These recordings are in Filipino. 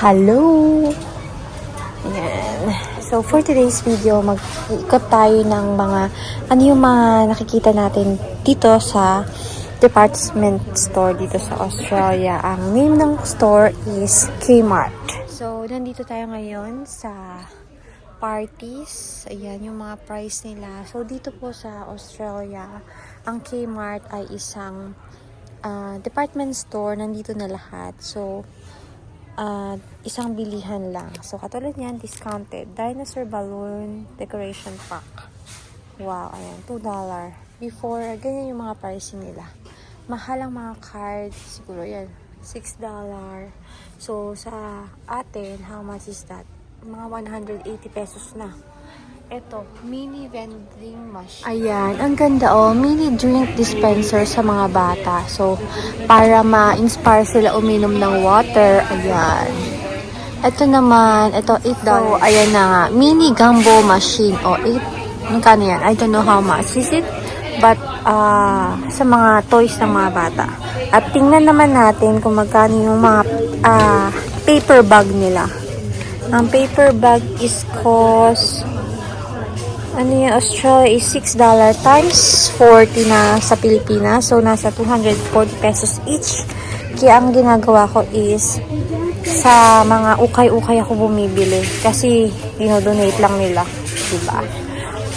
Hello! Ayan. So, for today's video, mag-ikot tayo ng ano yung mga nakikita natin dito sa department store dito sa Australia. Ang name ng store is Kmart. So, nandito tayo ngayon sa parties. Ayan, yung mga price nila. So, dito po sa Australia, ang Kmart ay isang department store. Nandito na lahat. So, isang bilihan lang. So, katulad niyan, discounted. Dinosaur balloon decoration pack. Wow, ayan, $2. Before, ganyan yung mga pricing nila. Mahal ang mga cards. Siguro yan, $6. So, sa atin, how much is that? Mga 180 pesos na. Ito, mini vending machine. Ayan, ang ganda mini drink dispenser sa mga bata. So, para ma-inspire sila uminom ng water. Ayan. Ito naman, ito $8. So, ayan na nga. Mini gumbo machine. 8. Magkano yan? I don't know how much is it. But, sa mga toys ng mga bata. At tingnan naman natin kung magkano yung mga paper bag nila. Ang paper bag is cost Australia is $6 times 40 na sa Pilipinas. So, nasa 240 pesos each. Kaya ang ginagawa ko is sa mga ukay-ukay ako bumibili. Kasi, dinodonate lang nila. Diba?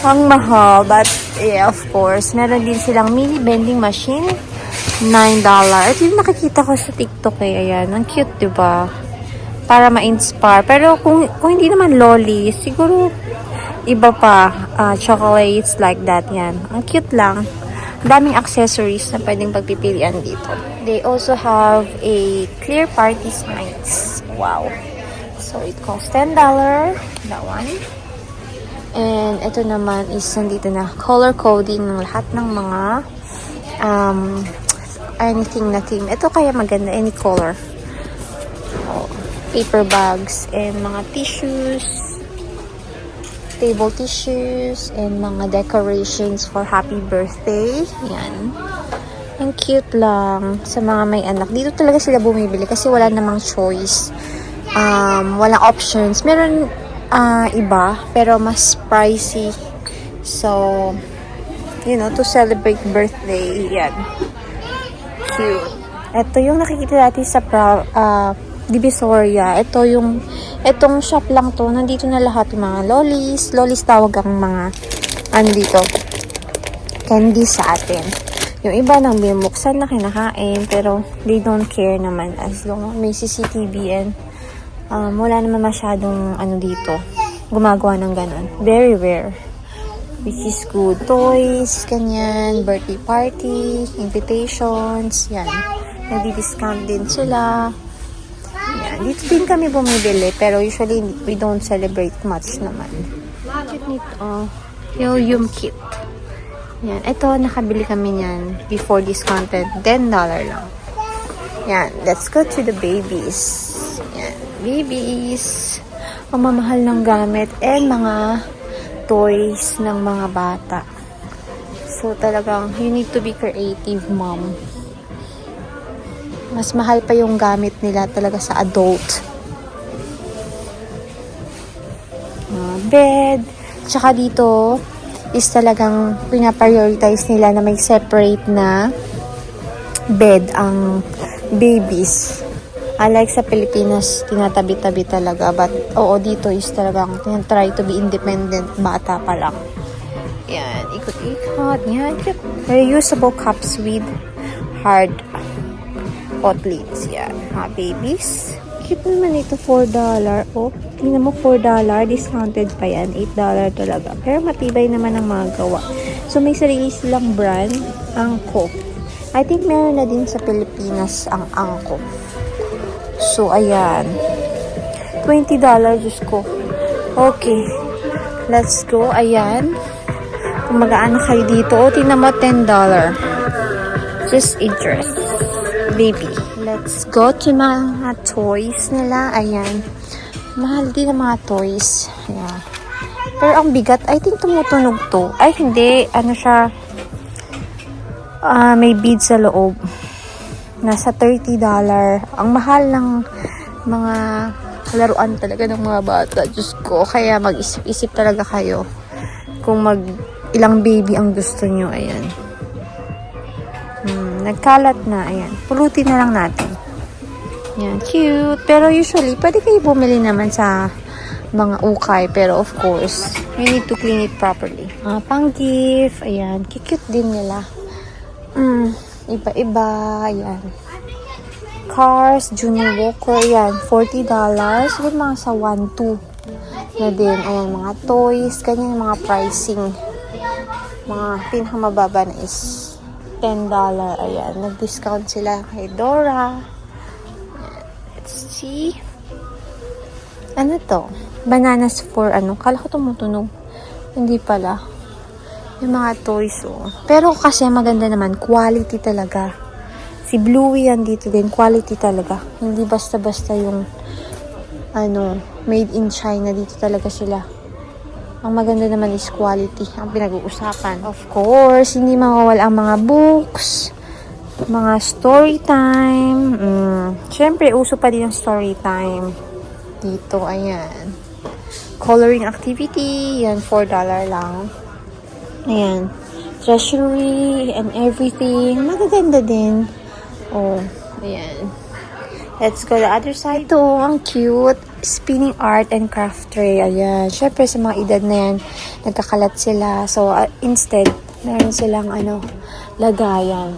Ang mahal. But, yeah, of course. Meron din silang mini vending machine. $9. Ito yung nakikita ko sa TikTok Ayan. Ang cute, diba? Para ma-inspire. Pero, kung hindi naman lolly, siguro iba pa, chocolates like that, yan. Ang cute lang. Daming accessories na pwedeng pagpipilian dito. They also have a clear party signs. Wow. So, it costs $10. That one. And, ito naman is nandito na color coding ng lahat ng mga anything na theme. Ito kaya maganda, any color. Paper bags and mga tissues, table tissues, and mga decorations for happy birthday. Yan. Ang cute lang sa mga may anak. Dito talaga sila bumibili kasi wala namang choice. Walang options. Meron iba, pero mas pricey. So, to celebrate birthday. Yan. Cute. Ito yung nakikita natin sa Divisoria. Itong shop lang to. Nandito na lahat yung mga lollies. Lollies tawag ang mga dito. Candy sa atin. Yung iba nang binuksan na kinakain. Pero they don't care naman as long may CCTV and wala naman masyadong dito. Gumagawa ng ganun. Very rare. Which is good. Toys, kanyan, birthday party, invitations, yan. Nagdi-discount din sila. Yan. Dito din kami bumibili, pero usually we don't celebrate much naman. Cute nito. Yung kit. Yan. Ito, nakabili kami niyan before discounted. $10 lang. Yan. Let's go to the babies. Yan. Babies. Ang mamahal ng gamit and mga toys ng mga bata. So, talagang you need to be creative, mom. Mas mahal pa yung gamit nila talaga sa adult. Bed. Tsaka dito is talagang pinaprioritize nila na may separate na bed ang babies. Unlike sa Pilipinas, tinatabi-tabi talaga. But, dito is talagang try to be independent. Bata pa lang. Yan. Ikot-ikot. Yan. Reusable cups with hard hot lids. Yan. Mga babies. Cute naman ito. $4. Tingnan mo $4. Discounted pa yan. $8 talaga. Pero matibay naman ang mga gawa. So, may sarili silang brand. Angko. I think meron na din sa Pilipinas ang Angko. So, ayan. $20. Diyos ko. Okay. Let's go. Ayan. Kung mag-aano kayo dito, tingnan mo $10. Just a dress. Baby. Let's go to mga toys nila. Ayan. Mahal din ang mga toys. Ayan. Pero ang bigat, I think tumutunog to. Ay, hindi. Siya. May beads sa loob. Nasa $30. Ang mahal ng mga laruan talaga ng mga bata. Diyos ko, kaya mag-isip-isip talaga kayo kung ilang baby ang gusto nyo. Ayan. Nagkalat na. Ayan. Pulutin na lang natin. Ayan. Cute. Pero usually, pwede kayo bumili naman sa mga ukay. Pero of course, you need to clean it properly. Pang gift. Ayan. Cute din nila. Iba-iba. Ayan. Cars, Junior Walker, yan, $40. Yung mga sa 1-2 na din. Ayan, mga toys, ganyan mga pricing. Mga pinakamababa na is $10. Ayan, nag-discount sila kay Dora. Let's see. Ano to? Bananas for ano? Kala ko tumutunog. Hindi pala. Yung mga toys, oh. Pero kasi maganda naman, quality talaga. Si Bluey yan dito din. Quality talaga. Hindi basta-basta yung made in China. Dito talaga sila. Ang maganda naman is quality. Ang pinag-uusapan. Of course, hindi mawawala ang mga books. Mga story time. Siyempre, uso pa din yung story time. Dito, ayan. Coloring activity. Yan, $4 lang. Ayan. Treasury and everything. Magaganda din. Oh, ayan. Let's go to the other side. Ito, ang cute. Spinning art and craft tray. Ayan. Syempre, sa mga edad na yan, nagkakalat sila. So, instead, meron silang, lagayan.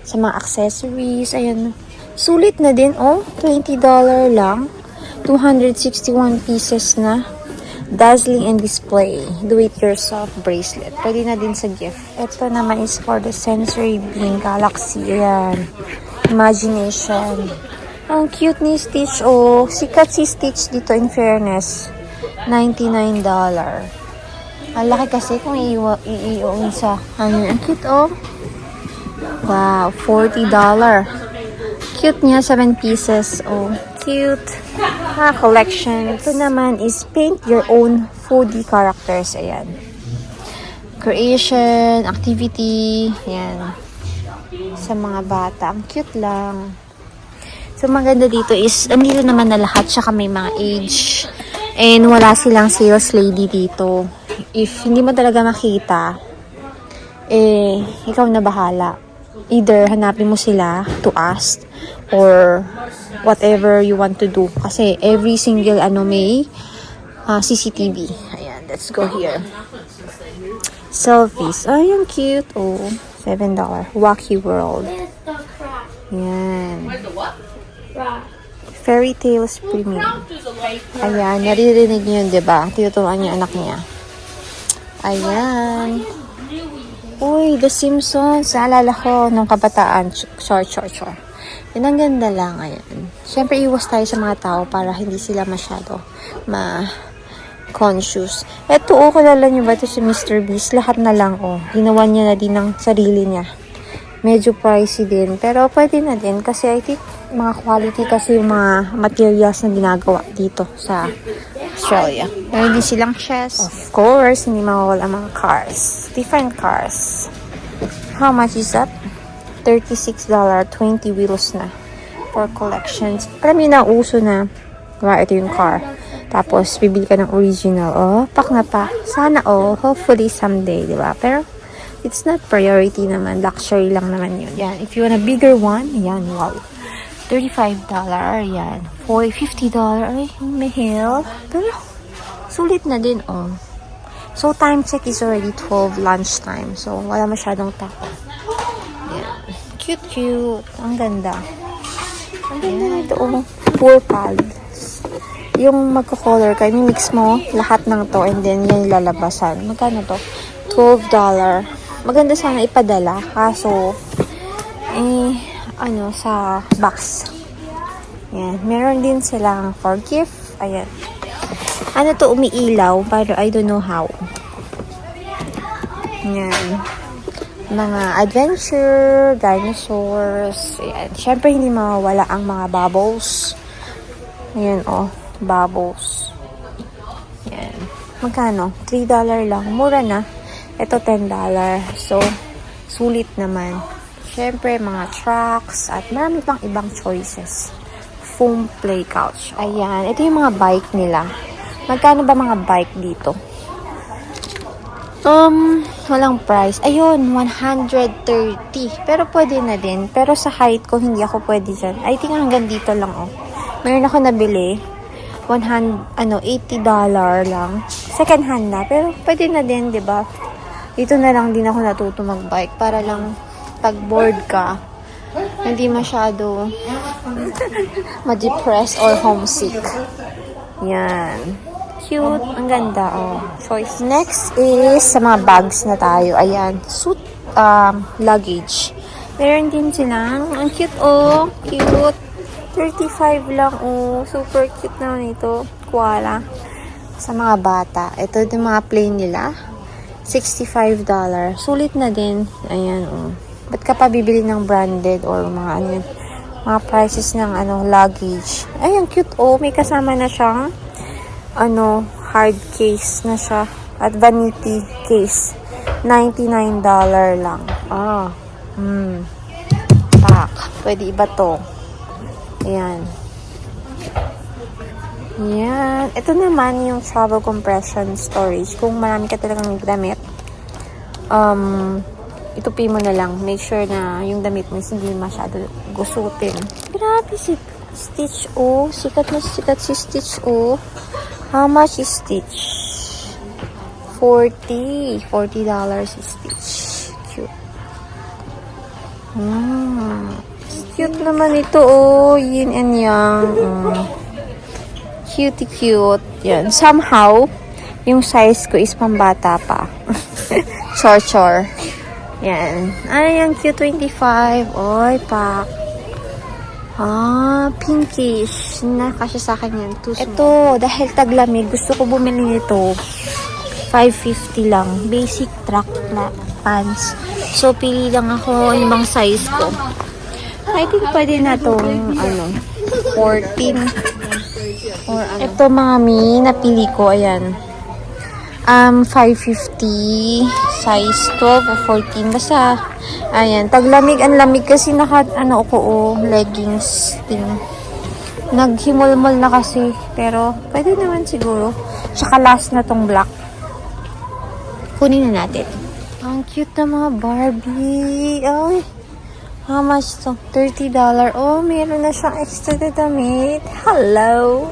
Sa mga accessories. Ayan. Sulit na din, oh. $20 lang. 261 pieces na. Dazzling and display. Do-it-yourself bracelet. Pwede na din sa gift. Ito naman is for the sensory being galaxy. Ayan. Imagination. Ang cute ni Stitch. Oh, sikat si Stitch dito in fairness. $99. Ang laki kasi kung i-own sa ang cute, oh. Wow, $40. Cute niya, 7 pieces. Oh, cute. Collection. Ito naman is paint your own foodie characters. Ayan. Creation, activity. Ayan. Sa mga bata. Ang cute lang. So, maganda dito is, andito naman na lahat. Tsaka may mga age. And wala silang sales lady dito. If hindi mo talaga makita, ikaw na bahala. Either hanapin mo sila to ask or whatever you want to do. Kasi every single may CCTV. Ayan, let's go here. Selfies. Ay, ang cute. Oh, $7. Wacky World. Ayan. Fairy Tales Premium. Ayan, naririnig niyo yun, diba? Tinuturuan niya anak niya. Ayan. Uy, The Simpsons. Naalala ko nung kabataan. Chor. Yun, ang ganda lang. Ayan. Siyempre, iwas tayo sa mga tao para hindi sila masyado conscious. Eto, kilala nyo ba ito si Mr. Beast? Lahat na lang, ginawa niya na din ng sarili niya. Medyo pricey din. Pero, pwede na din. Kasi, I think, mga quality kasi yung mga materials na ginagawa dito sa Australia. Meron din silang chess. Of course, hindi mawawala ang mga cars. Different cars. How much is that? $36. 20 wheels na. For collections. Alam yun na uso na. Ito yung car. Tapos, bibili ka ng original. Oh, pak na pa. Sana, hopefully someday, di ba? Pero, it's not priority naman. Luxury lang naman yun. Yan. If you want a bigger one, yan, wow. $35. Yan. $50. Ay, mahal. Pero, sulit na din, So, time check is already 12 lunchtime. So, wala masyadong tao. Yan. Cute. Ang ganda. Ang ganda nito, Pool pads. Yung magko-color ka, mix mo lahat ng to and then yan lalabasan. Magkano to? $12. Maganda sana ipadala. Kaso, sa box. Yan. Meron din silang for gift. Ayan. Ano to, umiilaw, pero I don't know how. Yan. Mga adventure, dinosaurs. Ayan. Siyempre, hindi mawawala ang mga bubbles. Ayan, bubbles. Yan. Magkano? $3 lang. Mura na. Ito, $10. So, sulit naman. Siyempre, mga tracks at marami pang ibang choices. foam play couch. Ayan. Ito yung mga bike nila. Magkano ba mga bike dito? Walang price. Ayun, 130. Pero pwede na din. Pero sa height ko, hindi ako pwede dyan. I think hanggang dito lang, oh. Meron ako nabili. $80 lang. Second hand na. Pero pwede na din, diba? Dito na lang din ako natuto mag-bike. Para lang, pag bored ka, hindi masyado ma-depress or homesick. Yan. Cute. Ang ganda, oh. Choice. Next is sa mga bags na tayo. Ayan. Suit, luggage. Meron din silang, ang cute, oh. Cute. 35 lang, oh. Super cute naman ito. Koala. Sa mga bata. Ito yung mga plain nila. $65. Sulit na din. Ayan, oh. Ba't ka pa bibili ng branded or mga ano yun? Mga prices ng luggage. Ayan, cute, oh. May kasama na siyang hard case na siya. At vanity case. $99 lang. Pak. Pwede iba to. Ayan. Yan. Ito naman yung travel compression storage. Kung marami ka talagang damit, itupi mo na lang. Make sure na yung damit mo hindi masyado gusutin. Grabe si Stitch, oh. Sikat na sikat si Stitch, oh. How much is Stitch? $40 is Stitch. Cute. Cute naman ito, oh. Yin and yang. Cutie cute. Yan. Somehow, yung size ko is pambata pa. Chor. Yan. Ano yung Q25? Oy, pak. Pinkish. Nakasya sa akin yan. Ito, dahil taglamig, gusto ko bumili nito. $5.50 lang. Basic track pants. So, pili lang ako yung ibang size ko. I think pwede na itong 14 or ito mga napili ko, ayan. 550 size 12 o 14 basta ayan, taglamig, ang lamig kasi leggings thing, naghimol-mol na kasi, pero pwede naman siguro. Tsaka last na tong black, kunin na natin. Ang cute na mga Barbie. Ay, how much to? $30. Oh, meron na siyang extra na damit. Hello.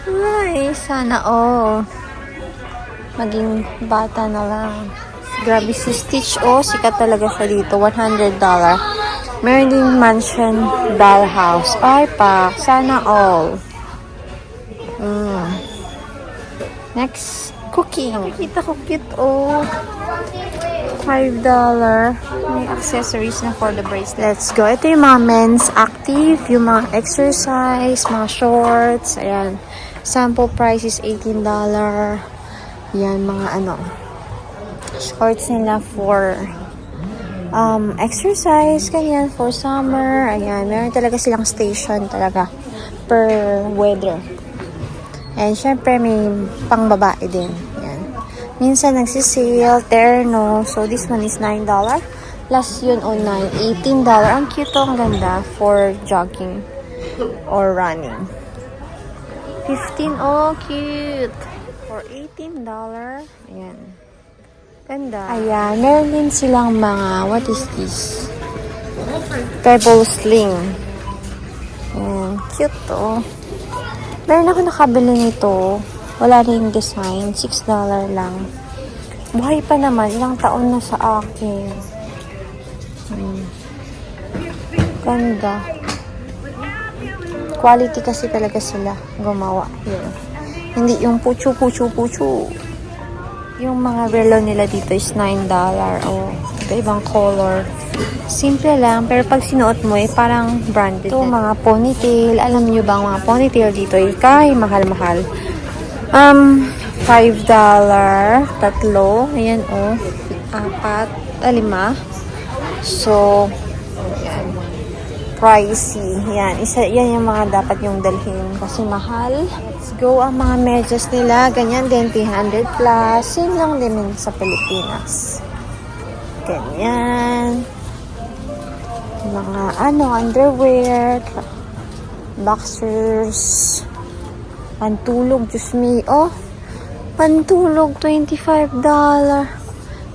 Ay, sana maging bata na lang. Grabe si Stitch, oh. Sikat talaga siya dito. $100. Meron din mansion dollhouse. Ay, pak. Sana all. Next, cooking. Kita ko cute, oh. $5. May accessories na for the bracelet. Let's go. Ito yung mga men's active, yung mga exercise, mga shorts. Ayan. Sample price is $18. Yan, mga shorts nila for exercise, ganyan, for summer. Ayan, meron talaga silang station talaga per weather. And syempre may pang babae din. Yan. Minsan nagsisale, terno. So this one is $9. Plus yun online, $18. Ang cute, ang ganda for jogging or running. 15, oh cute. For $18. Ayan. Ganda. Ayan. Meron din silang mga, what is this? Pebble sling. Ayan. Cute to. Meron ako nakabili nito. Wala rin design. $6 lang. Buhay pa naman. Ilang taon na sa akin. Ganda. Quality kasi talaga sila gumawa. Yun. Hindi yung puchu. Yung mga relo nila dito is $9. Oh, ibang color. Simple lang, pero pag sinuot mo, parang branded. Ito, mga ponytail. Alam nyo ba, mga ponytail dito ay mahal-mahal. $5. Tatlo. Ayan, oh. 4, 5. So, ayan. Pricey. Yan. Yan yung mga dapat yung dalhin kasi mahal. Let's go. Ang mga medyas nila, ganyan din, 300 plus. Yun lang din sa Pilipinas. Ganyan. Mga underwear. Boxers. Pantulog, Diyos me. Oh, pantulog, $25.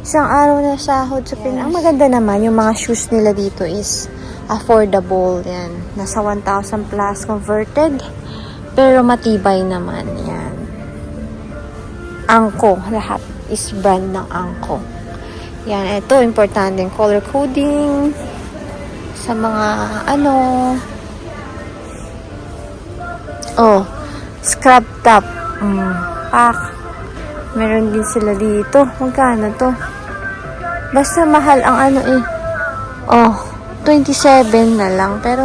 Isang araw na sahod sa Pinas. Ang maganda naman, yung mga shoes nila dito is affordable. Yan. Nasa 1,000 plus converted. Pero matibay naman. Yan. Angko. Lahat is brand ng Angko. Yan. Ito, importante. Color coding. Sa mga, scrub top. Pack. Meron din sila dito. Magkano to? Basta mahal ang $27 na lang. Pero,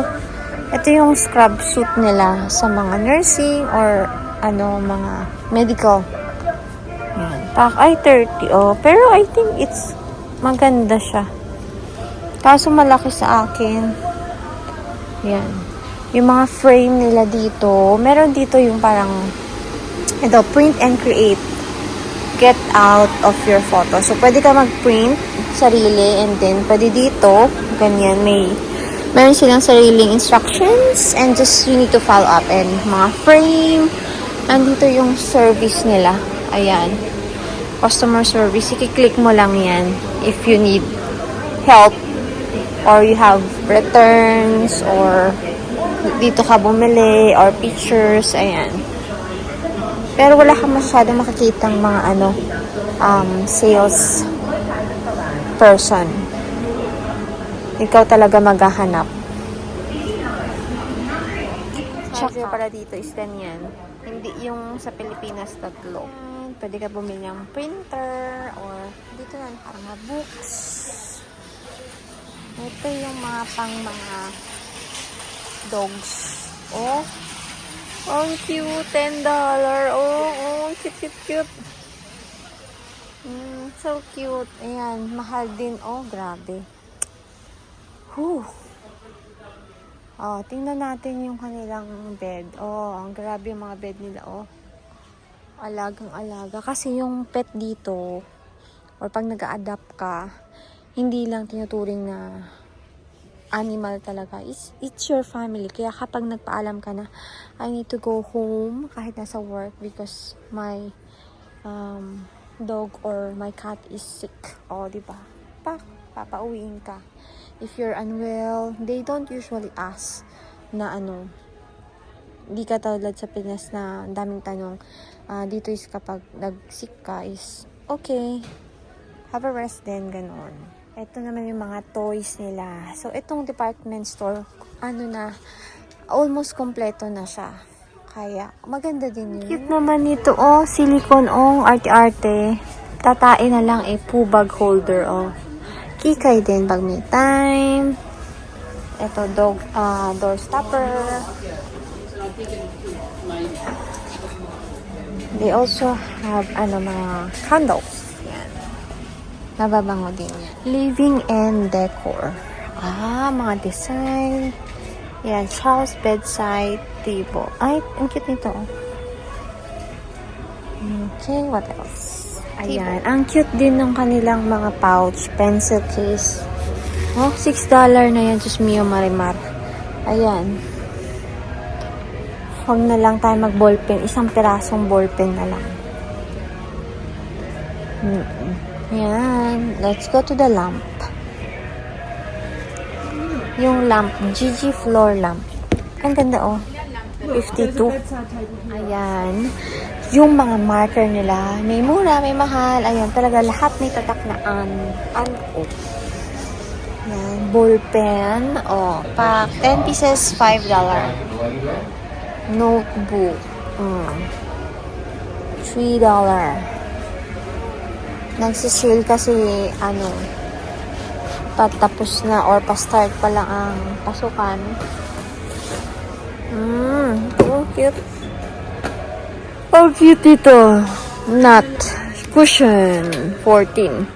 ito yung scrub suit nila sa mga nursing or mga medical. Yan. Pack ay 30. Pero I think it's maganda siya. Kaso malaki sa akin. Yan. Yung mga frame nila dito, meron dito yung parang print and create. Get out of your photo. So, pwede ka mag-print sarili and then pwede dito, ganyan, meron silang sariling instructions and just you need to follow up and mga frame. Nandito yung service nila. Ayan. Customer service. I-click mo lang yan if you need help or you have returns or dito ka bumili or pictures. Ayan. Pero wala ka masyadong makikitang mga sales person. Ikaw talaga maghahanap. Tsaka pala dito is ganyan. Hindi yung sa Pilipinas tatlo. Pwede ka bumili ng printer or dito na parang mga books. Ito yung mga pang mga dogs. Ang cute. $10. Cute. So cute. Ayan. Mahal din. Grabe. Tingnan natin yung kanilang bed. Ang grabe yung mga bed nila. Alagang-alaga. Kasi yung pet dito, or pag nag-a-adapt ka, hindi lang tinuturing na animal talaga. It's your family. Kaya kapag nagpaalam ka na, I need to go home kahit nasa work because my dog or my cat is sick. Diba? Papauwiin ka. If you're unwell, they don't usually ask na di ka tulad sa Pinas na daming tanong. Dito is kapag nag-sick ka is, okay, have a rest then, ganon. Ito naman yung mga toys nila. So, itong department store, almost kompleto na siya. Kaya, maganda din yun. Cute naman ito, silicone, arte-arte. Tatain na lang, poo bag holder, Kikay din pag may time. Ito, door stopper. They also have, mga candles. Nababango din yan. Living and decor. Mga design. Yan, Charles bedside table. Ay, ang cute nito. Okay, what else? Ayan, ang cute din ng kanilang mga pouch, pencil case. $6 na yan, Diyos mio, marimar. Ayan. Huwag na lang tayo mag-ballpen. Isang pirasong ballpen na lang. Yan. Let's go to the lamp. Yung lamp. Gigi floor lamp. Ang ganda, 52. Ayan. Yung mga marker nila. May mura, may mahal. Ayan. Talaga lahat may tatak na Anko. Yan. Ballpen. Pack. 10 pieces, $5. Notebook. $3. Nagsisale kasi, patapos na or pa-start pa lang ang pasukan. Cute. Cute ito. Nut. Cushion. 14.